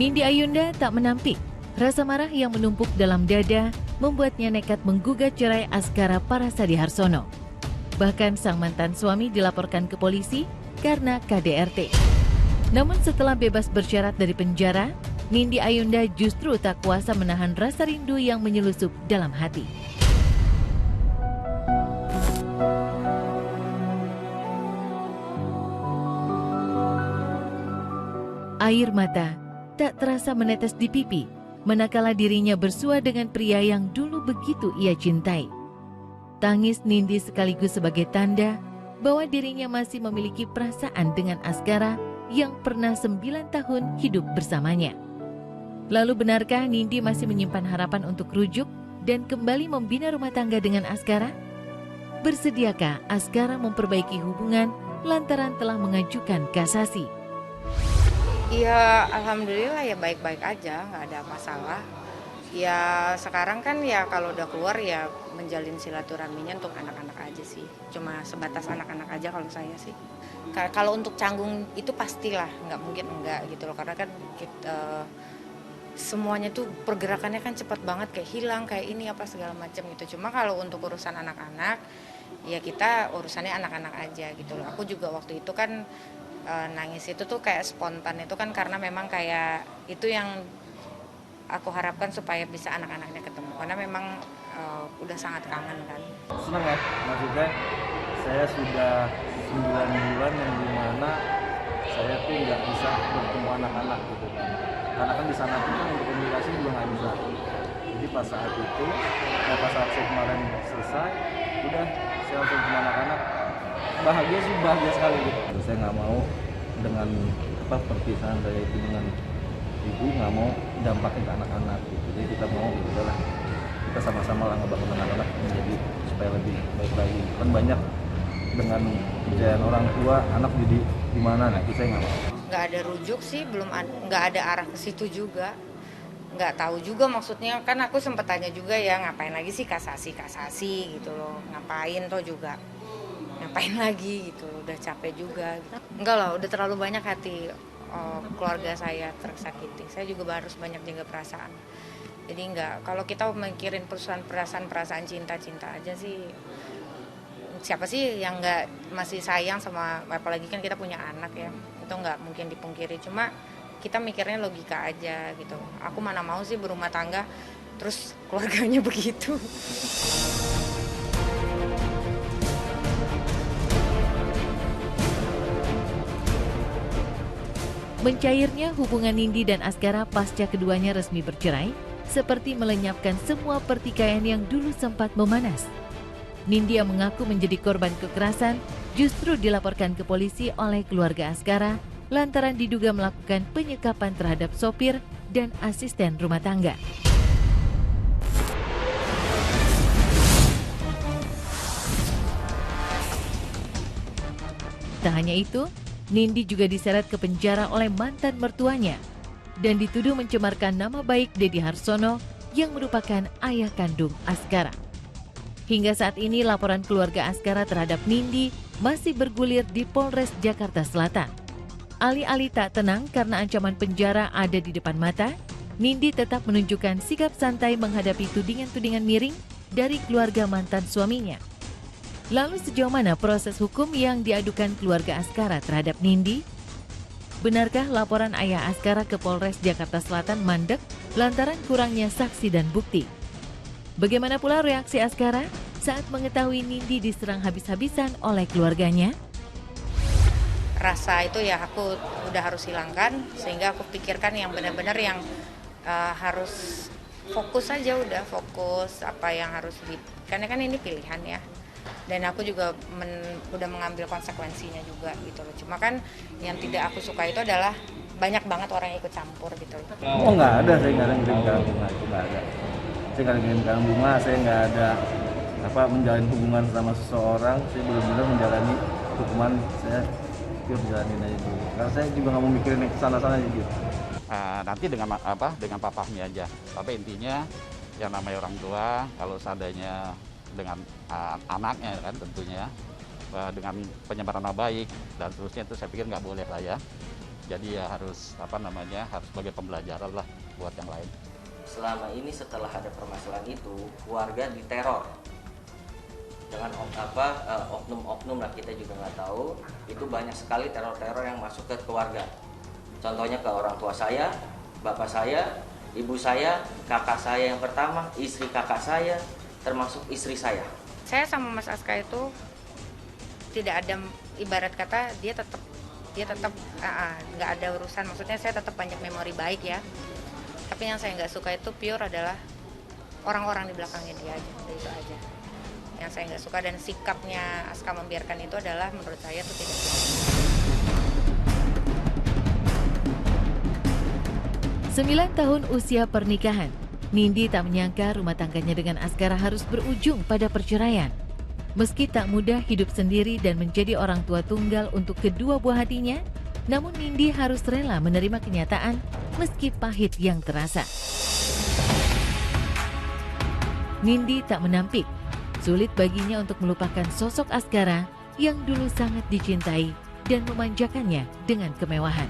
Nindi Ayunda tak menampik. Rasa marah yang menumpuk dalam dada membuatnya nekat menggugat cerai Askara Parasadi Harsono. Bahkan sang mantan suami dilaporkan ke polisi karena KDRT. Namun setelah bebas bersyarat dari penjara, Nindi Ayunda justru tak kuasa menahan rasa rindu yang menyelusup dalam hati. Air mata tak terasa menetes di pipi, manakala dirinya bersua dengan pria yang dulu begitu ia cintai. Tangis Nindi sekaligus sebagai tanda bahwa dirinya masih memiliki perasaan dengan Askara yang pernah 9 tahun hidup bersamanya. Lalu benarkah Nindi masih menyimpan harapan untuk rujuk dan kembali membina rumah tangga dengan Askara? Bersediakah Askara memperbaiki hubungan lantaran telah mengajukan kasasi? Ya alhamdulillah ya baik-baik aja, nggak ada masalah. Ya sekarang kan ya kalau udah keluar ya menjalin silaturahminya untuk anak-anak aja sih. Cuma sebatas anak-anak aja kalau saya sih. Kalau untuk canggung itu pastilah nggak mungkin enggak gitu loh. Karena kan semuanya tuh pergerakannya kan cepat banget, kayak hilang, kayak ini apa segala macam gitu. Cuma kalau untuk urusan anak-anak ya kita urusannya anak-anak aja gitu loh. Aku juga waktu itu kan nangis itu tuh kayak spontan itu kan karena memang kayak itu yang aku harapkan supaya bisa anak-anaknya ketemu karena memang udah sangat kangen kan. Senang ya, maksudnya saya sudah 9 bulan yang dimana saya tuh nggak bisa bertemu anak-anak gitu kan. Karena kan di sana tuh kan untuk komunikasi juga nggak bisa. Jadi pas saat itu, pas saat saya kemarin selesai, udah saya langsung ketemu anak-anak. Bahagia sih, bahagia sekali gitu. Saya nggak mau dengan perpisahan saya itu dengan ibu, nggak mau dampaknya ke anak-anak gitu. Jadi kita mau udahlah kita sama-sama lah ngebangun anak-anak menjadi supaya lebih baik lagi. Kan banyak dengan kejayaan orang tua anak jadi gimana, nah itu saya nggak mau. Nggak ada rujuk sih, nggak ada arah ke situ juga. Nggak tahu juga maksudnya, kan aku sempat tanya juga ya ngapain lagi sih kasasi gitu loh, ngapain toh juga. Ngapain lagi gitu, udah capek juga gitu. Enggak lah, udah terlalu banyak hati keluarga saya tersakiti. Saya juga harus banyak jaga perasaan. Jadi enggak, kalau kita mikirin perasaan cinta aja sih, siapa sih yang enggak masih sayang sama, apalagi kan kita punya anak ya, itu enggak mungkin dipungkiri. Cuma kita mikirnya logika aja gitu. Aku mana mau sih berumah tangga terus keluarganya begitu. Mencairnya hubungan Nindi dan Askara pasca keduanya resmi bercerai seperti melenyapkan semua pertikaian yang dulu sempat memanas. Nindi yang mengaku menjadi korban kekerasan justru dilaporkan ke polisi oleh keluarga Askara lantaran diduga melakukan penyekapan terhadap sopir dan asisten rumah tangga. Tak hanya itu, Nindi juga diseret ke penjara oleh mantan mertuanya dan dituduh mencemarkan nama baik Deddy Harsono yang merupakan ayah kandung Askara. Hingga saat ini laporan keluarga Askara terhadap Nindi masih bergulir di Polres Jakarta Selatan. Alih-alih tak tenang karena ancaman penjara ada di depan mata, Nindi tetap menunjukkan sikap santai menghadapi tudingan-tudingan miring dari keluarga mantan suaminya. Lalu sejauh mana proses hukum yang diadukan keluarga Askara terhadap Nindi? Benarkah laporan ayah Askara ke Polres Jakarta Selatan mandek lantaran kurangnya saksi dan bukti? Bagaimana pula reaksi Askara saat mengetahui Nindi diserang habis-habisan oleh keluarganya? Rasa itu ya aku udah harus hilangkan, sehingga aku pikirkan yang benar-benar yang harus fokus aja, udah fokus apa yang harus karena kan ini pilihan ya. Dan aku juga udah mengambil konsekuensinya juga gitu loh. Cuma kan yang tidak aku suka itu adalah banyak banget orang yang ikut campur gitu loh. Oh nggak ada, saya nggak ada ngirim karangan bunga, itu nggak ada. Saya nggak ngirim karangan bunga, saya nggak ada menjalin hubungan sama seseorang. Saya benar-benar menjalani hukuman, saya pure jalanin aja dulu. Karena saya juga nggak mau mikirin yang kesana-sana gitu. Nanti dengan papahnya aja. Tapi intinya yang namanya orang tua kalau seandainya dengan anaknya kan tentunya dengan penyebaran nama baik dan seterusnya itu saya pikir nggak boleh lah ya. Jadi ya harus harus sebagai pembelajaran lah buat yang lain. Selama ini setelah ada permasalahan itu, keluarga diteror dengan oknum-oknum lah, kita juga nggak tahu. Itu banyak sekali teror-teror yang masuk ke keluarga. Contohnya ke orang tua saya, bapak saya, ibu saya, kakak saya yang pertama, istri kakak saya, termasuk istri saya. Saya sama Mas Aska itu tidak ada, ibarat kata dia tetap nggak ada urusan. Maksudnya saya tetap banyak memori baik ya. Tapi yang saya nggak suka itu pure adalah orang-orang di belakangnya dia aja, itu aja. Yang saya nggak suka, dan sikapnya Aska membiarkan itu adalah menurut saya itu tidak baik. 9 tahun usia pernikahan, Nindi tak menyangka rumah tangganya dengan Askara harus berujung pada perceraian. Meski tak mudah hidup sendiri dan menjadi orang tua tunggal untuk kedua buah hatinya, namun Nindi harus rela menerima kenyataan meski pahit yang terasa. Nindi tak menampik, sulit baginya untuk melupakan sosok Askara yang dulu sangat dicintai dan memanjakannya dengan kemewahan.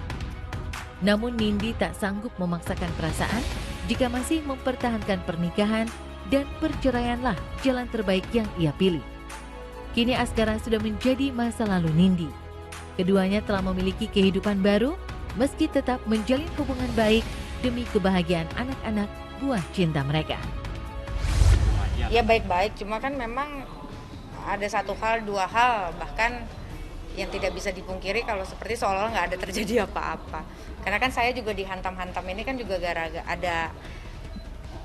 Namun Nindi tak sanggup memaksakan perasaan jika masih mempertahankan pernikahan, dan perceraianlah jalan terbaik yang ia pilih. Kini Askara sudah menjadi masa lalu Nindi. Keduanya telah memiliki kehidupan baru meski tetap menjalin hubungan baik demi kebahagiaan anak-anak buah cinta mereka. Ya baik-baik, cuma kan memang ada satu hal, dua hal bahkan yang tidak bisa dipungkiri kalau seperti seolah-olah nggak ada terjadi apa-apa. Karena kan saya juga dihantam-hantam ini kan juga gara-gara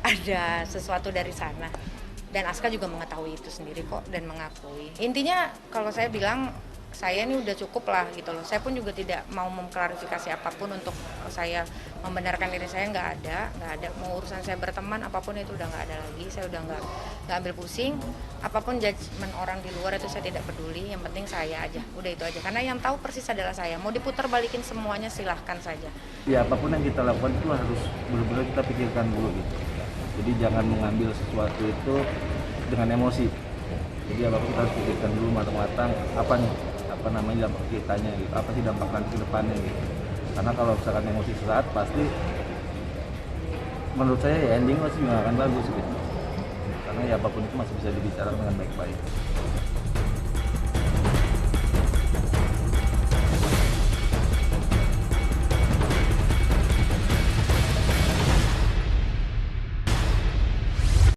ada sesuatu dari sana. Dan Aska juga mengetahui itu sendiri kok dan mengakui. Intinya kalau saya bilang saya ini udah cukup lah gitu loh. Saya pun juga tidak mau mengklarifikasi apapun untuk saya membenarkan diri saya, nggak ada. Mau urusan saya berteman apapun itu udah nggak ada lagi. Saya udah nggak ambil pusing. Apapun judgement orang di luar itu saya tidak peduli. Yang penting saya aja. Udah itu aja. Karena yang tahu persis adalah saya. Mau diputar balikin semuanya silahkan saja. Ya apapun yang kita lakukan itu harus benar-benar kita pikirkan dulu gitu. Jadi jangan mengambil sesuatu itu dengan emosi. Jadi apapun kita harus pikirkan dulu matang-matang dampak kitanya gitu, apa sih dampak nanti ke depannya gitu. Karena kalau misalkan emosi sesaat pasti menurut saya ya ending masih juga akan bagus gitu. Karena ya apapun itu masih bisa dibicarakan dengan baik-baik.